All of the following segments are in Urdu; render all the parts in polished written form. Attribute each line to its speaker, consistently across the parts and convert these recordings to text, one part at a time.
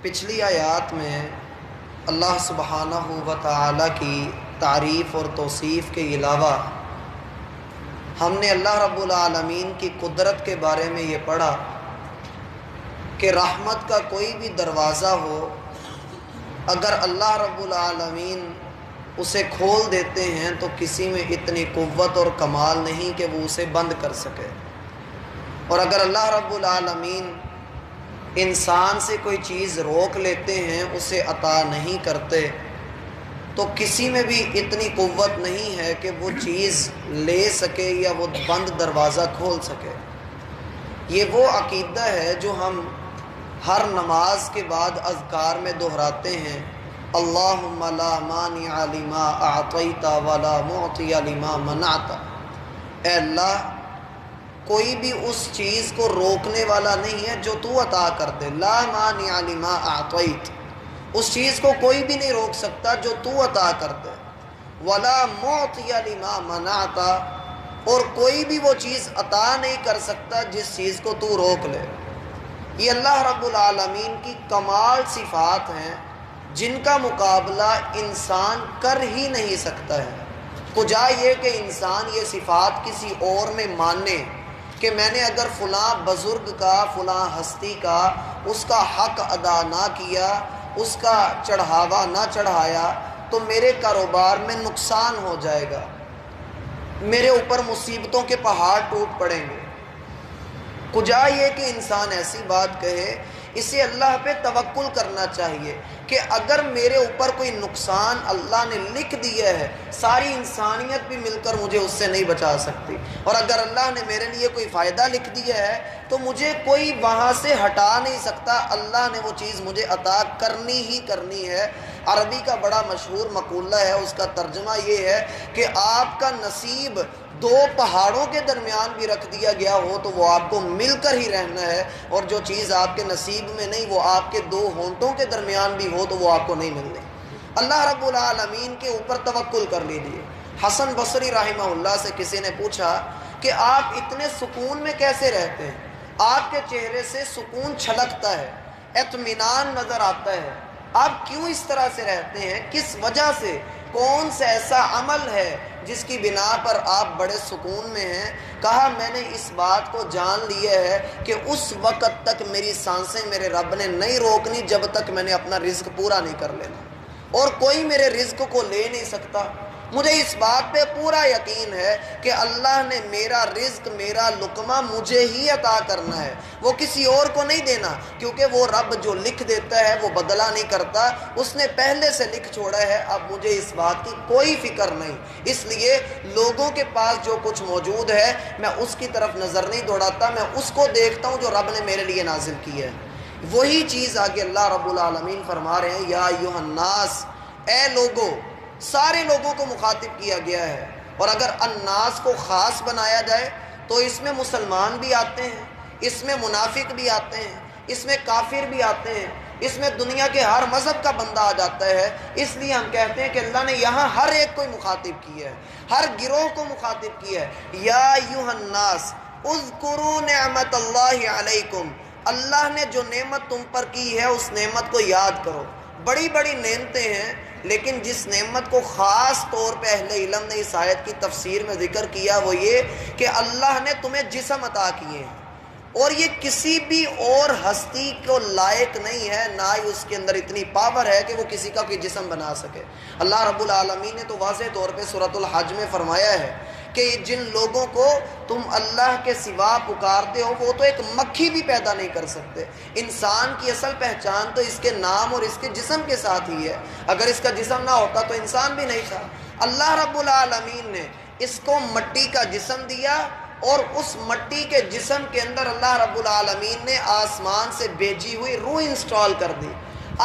Speaker 1: پچھلی آیات میں اللہ سبحانہ و تعالی کی تعریف اور توصیف کے علاوہ ہم نے اللہ رب العالمین کی قدرت کے بارے میں یہ پڑھا کہ رحمت کا کوئی بھی دروازہ ہو، اگر اللہ رب العالمین اسے کھول دیتے ہیں تو کسی میں اتنی قوت اور کمال نہیں کہ وہ اسے بند کر سکے، اور اگر اللہ رب العالمین انسان سے کوئی چیز روک لیتے ہیں، اسے عطا نہیں کرتے، تو کسی میں بھی اتنی قوت نہیں ہے کہ وہ چیز لے سکے یا وہ بند دروازہ کھول سکے۔ یہ وہ عقیدہ ہے جو ہم ہر نماز کے بعد اذکار میں دہراتے ہیں، اللہم لا مانع لما اعطیت ولا معطی لما منعت۔ اے اللہ، کوئی بھی اس چیز کو روکنے والا نہیں ہے جو تو عطا کر دے، لا مانع لما اعطیت، اس چیز کو کوئی بھی نہیں روک سکتا جو تو عطا کر دے، ولا معطی لما منعت، اور کوئی بھی وہ چیز عطا نہیں کر سکتا جس چیز کو تو روک لے۔ یہ اللہ رب العالمین کی کمال صفات ہیں جن کا مقابلہ انسان کر ہی نہیں سکتا ہے۔ کجا یہ کہ انسان یہ صفات کسی اور میں مانے کہ میں نے اگر فلاں بزرگ کا، فلاں ہستی کا، اس کا حق ادا نہ کیا، اس کا چڑھاوا نہ چڑھایا تو میرے کاروبار میں نقصان ہو جائے گا، میرے اوپر مصیبتوں کے پہاڑ ٹوٹ پڑیں گے۔ کجا یہ کہ انسان ایسی بات کہے، اسے اللہ پہ توکل کرنا چاہیے کہ اگر میرے اوپر کوئی نقصان اللہ نے لکھ دیا ہے، ساری انسانیت بھی مل کر مجھے اس سے نہیں بچا سکتی، اور اگر اللہ نے میرے لیے کوئی فائدہ لکھ دیا ہے تو مجھے کوئی وہاں سے ہٹا نہیں سکتا، اللہ نے وہ چیز مجھے عطا کرنی ہی کرنی ہے۔ عربی کا بڑا مشہور مقولہ ہے، اس کا ترجمہ یہ ہے کہ آپ کا نصیب دو پہاڑوں کے درمیان بھی رکھ دیا گیا ہو تو وہ آپ کو مل کر ہی رہنا ہے، اور جو چیز آپ کے نصیب میں نہیں وہ آپ کے دو ہونٹوں کے درمیان بھی ہو تو وہ آپ کو نہیں ملنی۔ اللہ رب العالمین کے اوپر توکل کر لیجیے۔ حسن بصری رحمہ اللہ سے کسی نے پوچھا کہ آپ اتنے سکون میں کیسے رہتے ہیں؟ آپ کے چہرے سے سکون چھلکتا ہے، اطمینان نظر آتا ہے، آپ کیوں اس طرح سے رہتے ہیں؟ کس وجہ سے؟ کون سا ایسا عمل ہے جس کی بنا پر آپ بڑے سکون میں ہیں؟ کہا میں نے اس بات کو جان لیا ہے کہ اس وقت تک میری سانسیں میرے رب نے نہیں روکنی جب تک میں نے اپنا رزق پورا نہیں کر لینا، اور کوئی میرے رزق کو لے نہیں سکتا۔ مجھے اس بات پہ پورا یقین ہے کہ اللہ نے میرا رزق، میرا لقمہ مجھے ہی عطا کرنا ہے، وہ کسی اور کو نہیں دینا، کیونکہ وہ رب جو لکھ دیتا ہے وہ بدلہ نہیں کرتا، اس نے پہلے سے لکھ چھوڑا ہے۔ اب مجھے اس بات کی کوئی فکر نہیں، اس لیے لوگوں کے پاس جو کچھ موجود ہے میں اس کی طرف نظر نہیں دوڑاتا، میں اس کو دیکھتا ہوں جو رب نے میرے لیے نازل کی ہے۔ وہی چیز آگے اللہ رب العالمین فرما رہے ہیں، یا ایھا الناس، اے لوگو، سارے لوگوں کو مخاطب کیا گیا ہے، اور اگر الناس کو خاص بنایا جائے تو اس میں مسلمان بھی آتے ہیں، اس میں منافق بھی آتے ہیں، اس میں کافر بھی آتے ہیں، اس میں دنیا کے ہر مذہب کا بندہ آ جاتا ہے۔ اس لیے ہم کہتے ہیں کہ اللہ نے یہاں ہر ایک کو مخاطب کیا ہے، ہر گروہ کو مخاطب کیا ہے۔ یا ایھا الناس اذکروا نعمت اللہ علیکم، اللہ نے جو نعمت تم پر کی ہے اس نعمت کو یاد کرو۔ بڑی بڑی نعمتیں ہیں، لیکن جس نعمت کو خاص طور پہ اہل علم نے اس آیت کی تفسیر میں ذکر کیا وہ یہ کہ اللہ نے تمہیں جسم عطا کیے ہیں، اور یہ کسی بھی اور ہستی کو لائق نہیں ہے، نہ ہی اس کے اندر اتنی پاور ہے کہ وہ کسی کا کوئی جسم بنا سکے۔ اللہ رب العالمین نے تو واضح طور پہ سورۃ الحج میں فرمایا ہے کہ جن لوگوں کو تم اللہ کے سوا پکارتے ہو وہ تو ایک مکھی بھی پیدا نہیں کر سکتے۔ انسان کی اصل پہچان تو اس کے نام اور اس کے جسم کے ساتھ ہی ہے، اگر اس کا جسم نہ ہوتا تو انسان بھی نہیں تھا۔ اللہ رب العالمین نے اس کو مٹی کا جسم دیا، اور اس مٹی کے جسم کے اندر اللہ رب العالمین نے آسمان سے بھیجی ہوئی روح انسٹال کر دی۔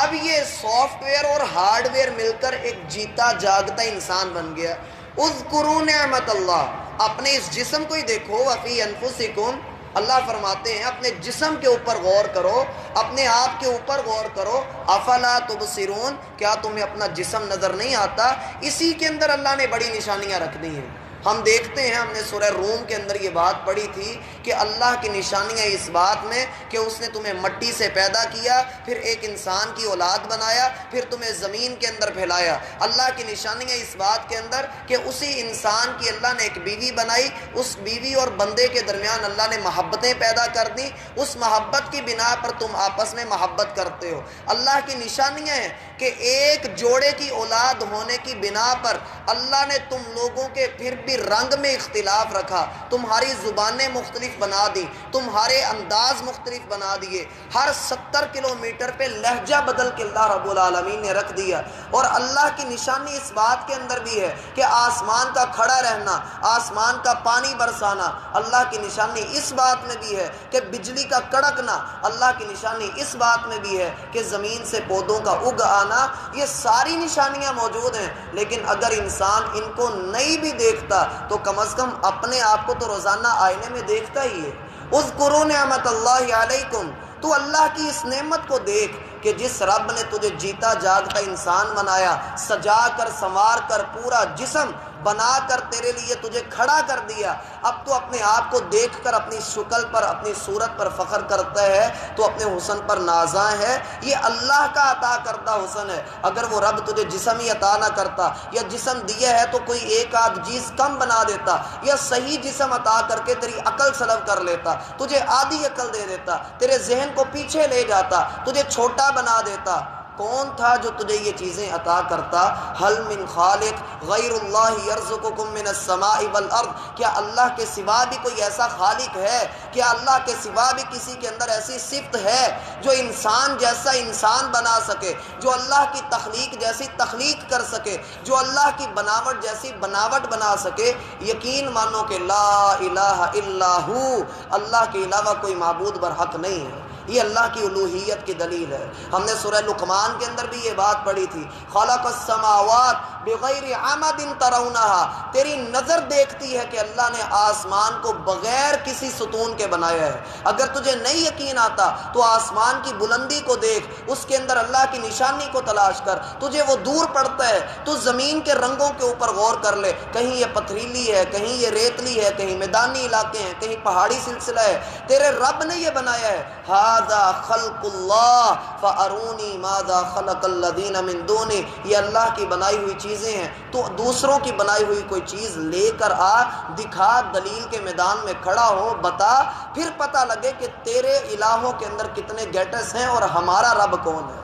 Speaker 1: اب یہ سافٹ ویئر اور ہارڈ ویئر مل کر ایک جیتا جاگتا انسان بن گیا۔ اذکروا نعمت اللہ، اپنے اس جسم کو ہی دیکھو، وفی انفسکم، اللہ فرماتے ہیں اپنے جسم کے اوپر غور کرو، اپنے آپ کے اوپر غور کرو، افلا تبصرون، کیا تمہیں اپنا جسم نظر نہیں آتا؟ اسی کے اندر اللہ نے بڑی نشانیاں رکھ دی ہیں۔ ہم دیکھتے ہیں، ہم نے سورہ روم کے اندر یہ بات پڑھی تھی کہ اللہ کی نشانیاں اس بات میں کہ اس نے تمہیں مٹی سے پیدا کیا، پھر ایک انسان کی اولاد بنایا، پھر تمہیں زمین کے اندر پھیلایا۔ اللہ کی نشانیاں اس بات کے اندر کہ اسی انسان کی اللہ نے ایک بیوی بنائی، اس بیوی اور بندے کے درمیان اللہ نے محبتیں پیدا کر دیں، اس محبت کی بنا پر تم آپس میں محبت کرتے ہو۔ اللہ کی نشانیاں ہیں کہ ایک جوڑے کی اولاد ہونے کی بنا پر اللہ نے تم لوگوں کے پھر بھی رنگ میں اختلاف رکھا، تمہاری زبانیں مختلف بنا دی، تمہارے انداز مختلف بنا دیے، ہر 70 کلومیٹر پہ لہجہ بدل کے اللہ رب العالمین نے رکھ دیا۔ اور اللہ کی نشانی اس بات کے اندر بھی ہے کہ آسمان کا کھڑا رہنا، آسمان کا پانی برسانا، اللہ کی نشانی اس بات میں بھی ہے کہ بجلی کا کڑکنا، اللہ کی نشانی اس بات میں بھی ہے کہ زمین سے پودوں کا اگ آنا۔ یہ ساری نشانیاں موجود ہیں، لیکن اگر انسان ان کو نہیں بھی دیکھتا تو کم از کم اپنے آپ کو تو روزانہ آئینے میں دیکھتا ہی ہے۔ اذکروا نعمت اللہ علیکم، تو اللہ کی اس نعمت کو دیکھ کہ جس رب نے تجھے جیتا جاگتا انسان بنایا، سجا کر سنوار کر پورا جسم بنا کر تیرے لیے تجھے کھڑا کر دیا، اب تو اپنے آپ کو دیکھ کر اپنی شکل پر، اپنی صورت پر فخر کرتا ہے، تو اپنے حسن پر نازاں ہے۔ یہ اللہ کا عطا کردہ حسن ہے۔ اگر وہ رب تجھے جسم ہی عطا نہ کرتا، یا جسم دیا ہے تو کوئی ایک آدھ چیز کم بنا دیتا، یا صحیح جسم عطا کر کے تیری عقل سلب کر لیتا، تجھے آدھی عقل دے دیتا، تیرے ذہن کو پیچھے لے جاتا، تجھے چھوٹا بنا دیتا، کون تھا جو تجھے یہ چیزیں عطا کرتا؟ حل من خالق غیر اللہ یرزقکم من السماء والارض، کیا اللہ کے سوا بھی کوئی ایسا خالق ہے؟ کیا اللہ کے سوا بھی کسی کے اندر ایسی صفت ہے جو انسان جیسا انسان بنا سکے، جو اللہ کی تخلیق جیسی تخلیق کر سکے، جو اللہ کی بناوٹ جیسی بناوٹ بنا سکے؟ یقین مانو کہ لا الہ الا ہو، اللہ کے علاوہ کوئی معبود برحق نہیں ہے۔ یہ اللہ کی الوہیت کی دلیل ہے۔ ہم نے سورہ لقمان کے اندر بھی یہ بات پڑھی تھی، خلق السماوات بغیر عمد ترونہا، تیری نظر دیکھتی ہے کہ اللہ نے آسمان کو بغیر کسی ستون کے بنایا ہے۔ اگر تجھے نہیں یقین آتا تو آسمان کی بلندی کو دیکھ، اس کے اندر اللہ کی نشانی کو تلاش کر، تجھے وہ دور پڑتا ہے تو زمین کے رنگوں کے اوپر غور کر لے، کہیں یہ پتھریلی ہے، کہیں یہ ریتلی ہے، کہیں میدانی علاقے ہیں، کہیں پہاڑی سلسلہ ہے، تیرے رب نے یہ بنایا ہے۔ ھذا خلق اللہ فارونی ماذا خلق الذین من دونہ، یہ اللہ کی بنائی ہوئی چیزیں ہیں، تو دوسروں کی بنائی ہوئی کوئی چیز لے کر آ، دکھا، دلیل کے میدان میں کھڑا ہو، بتا، پھر پتہ لگے کہ تیرے الہوں کے اندر کتنے گیٹس ہیں اور ہمارا رب کون ہے۔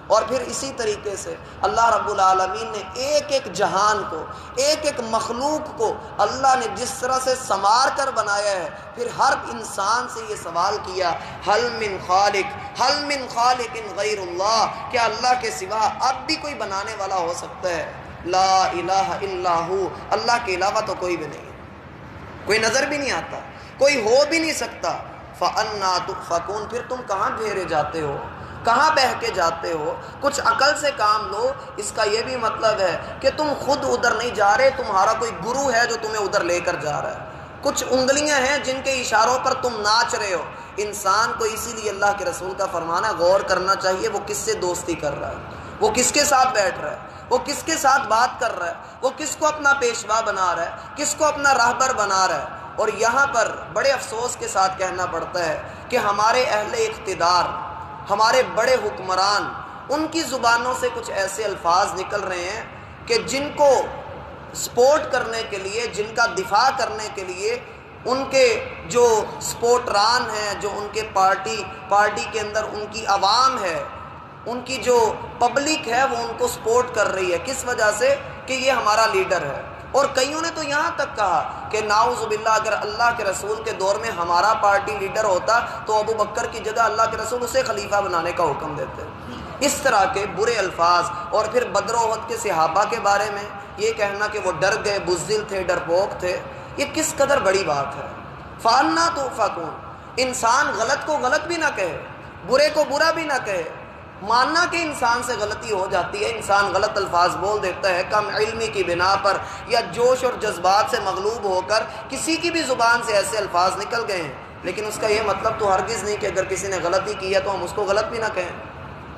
Speaker 1: اور پھر اسی طریقے سے اللہ رب العالمین نے ایک ایک جہان کو، ایک ایک مخلوق کو اللہ نے جس طرح سے سنوار کر بنایا ہے، پھر ہر انسان سے یہ سوال کیا، حل من خالق، حل من خالق غیر اللہ، کیا اللہ کے سوا اب بھی کوئی بنانے والا ہو سکتا ہے؟ لا الہ الا ہو، اللہ کے علاوہ تو کوئی بھی نہیں، کوئی نظر بھی نہیں آتا، کوئی ہو بھی نہیں سکتا۔ فَأَنَّا تُؤْفَكُونَ، پھر تم کہاں گھیرے جاتے ہو، کہاں بہہ کے جاتے ہو؟ کچھ عقل سے کام لو۔ اس کا یہ بھی مطلب ہے کہ تم خود ادھر نہیں جا رہے، تمہارا کوئی گرو ہے جو تمہیں ادھر لے کر جا رہا ہے، کچھ انگلیاں ہیں جن کے اشاروں پر تم ناچ رہے ہو۔ انسان کو اسی لیے اللہ کے رسول کا فرمانا ہے، غور کرنا چاہیے وہ کس سے دوستی کر رہا ہے، وہ کس کے ساتھ بیٹھ رہا ہے، وہ کس کے ساتھ بات کر رہا ہے، وہ کس کو اپنا پیشوا بنا رہا ہے، کس کو اپنا راہبر بنا رہا ہے۔ اور یہاں پر بڑے افسوس کے ساتھ کہنا پڑتا ہے کہ ہمارے اہل اقتدار، ہمارے بڑے حکمران، ان کی زبانوں سے کچھ ایسے الفاظ نکل رہے ہیں کہ جن کو سپورٹ کرنے کے لیے، جن کا دفاع کرنے کے لیے ان کے جو سپورٹران ہیں، جو ان کے پارٹی کے اندر ان کی عوام ہے، ان کی جو پبلک ہے، وہ ان کو سپورٹ کر رہی ہے۔ کس وجہ سے؟ کہ یہ ہمارا لیڈر ہے۔ اور کئیوں نے تو یہاں تک کہا کہ نعوذ باللہ، اگر اللہ کے رسول کے دور میں ہمارا پارٹی لیڈر ہوتا تو ابو بکر کی جگہ اللہ کے رسول اسے خلیفہ بنانے کا حکم دیتے۔ اس طرح کے برے الفاظ۔ اور پھر بدر و احد کے صحابہ کے بارے میں یہ کہنا کہ وہ ڈر گئے، بزدل تھے، ڈرپوک تھے، یہ کس قدر بڑی بات ہے۔ فَأَنَّا تُؤْفَكُونَ، انسان غلط کو غلط بھی نہ کہے، برے کو برا بھی نہ کہے، ماننا کہ انسان سے غلطی ہو جاتی ہے، انسان غلط الفاظ بول دیتا ہے کم علمی کی بنا پر، یا جوش اور جذبات سے مغلوب ہو کر کسی کی بھی زبان سے ایسے الفاظ نکل گئے ہیں، لیکن اس کا یہ مطلب تو ہرگز نہیں کہ اگر کسی نے غلطی کی ہے تو ہم اس کو غلط بھی نہ کہیں،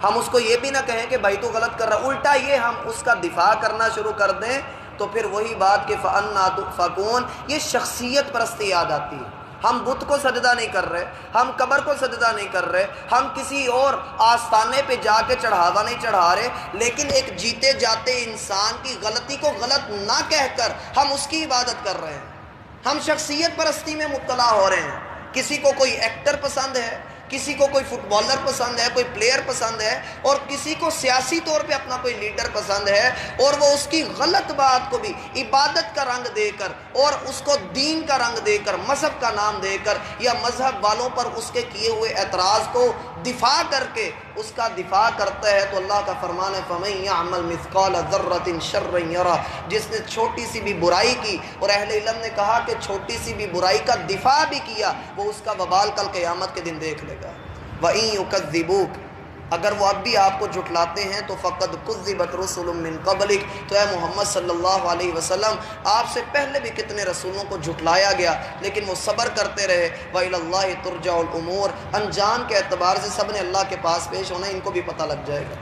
Speaker 1: ہم اس کو یہ بھی نہ کہیں کہ بھائی تو غلط کر رہا، الٹا یہ ہم اس کا دفاع کرنا شروع کر دیں تو پھر وہی بات کہ فَأَنَّا تُؤْفَكُونَ، یہ شخصیت پرستی یاد آتی ہے۔ ہم بت کو سجدہ نہیں کر رہے، ہم قبر کو سجدہ نہیں کر رہے، ہم کسی اور آستانے پہ جا کے چڑھاوا نہیں چڑھا رہے، لیکن ایک جیتے جاتے انسان کی غلطی کو غلط نہ کہہ کر ہم اس کی عبادت کر رہے ہیں۔ ہم شخصیت پرستی میں مبتلا ہو رہے ہیں۔ کسی کو کوئی ایکٹر پسند ہے، کسی کو کوئی فٹ بالر پسند ہے، کوئی پلیئر پسند ہے، اور کسی کو سیاسی طور پہ اپنا کوئی لیڈر پسند ہے، اور وہ اس کی غلط بات کو بھی عبادت کا رنگ دے کر اور اس کو دین کا رنگ دے کر، مذہب کا نام دے کر، یا مذہب والوں پر اس کے کیے ہوئے اعتراض کو دفاع کر کے اس کا دفاع کرتا ہے، تو اللہ کا فرمان ہے فَمَن يَعْمَلْ مِثْقَالَ ذَرَّةٍ شَرًّا يَرَهُ، جس نے چھوٹی سی بھی برائی کی، اور اہل علم نے کہا کہ چھوٹی سی بھی برائی کا دفاع بھی کیا، وہ اس کا وبال کل قیامت کے دن دیکھ لے گا۔ وَإِن يُكَذِّبُوكَ، اگر وہ اب بھی آپ کو جھٹلاتے ہیں تو فَقَدْ كُذِّبَتْ رُسُلٌ مِّن قَبْلِكَ، تو اے محمد صلی اللہ علیہ وسلم آپ سے پہلے بھی کتنے رسولوں کو جھٹلایا گیا، لیکن وہ صبر کرتے رہے۔ وَإِلَى اللَّهِ تُرْجَعُ الْأُمُورُ، انجام کے اعتبار سے سب نے اللہ کے پاس پیش ہونا ہے، ان کو بھی پتہ لگ جائے گا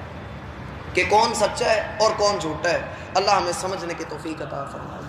Speaker 1: کہ کون سچا ہے اور کون جھوٹا ہے۔ اللہ ہمیں سمجھنے کی توفیق عطا فرمائے۔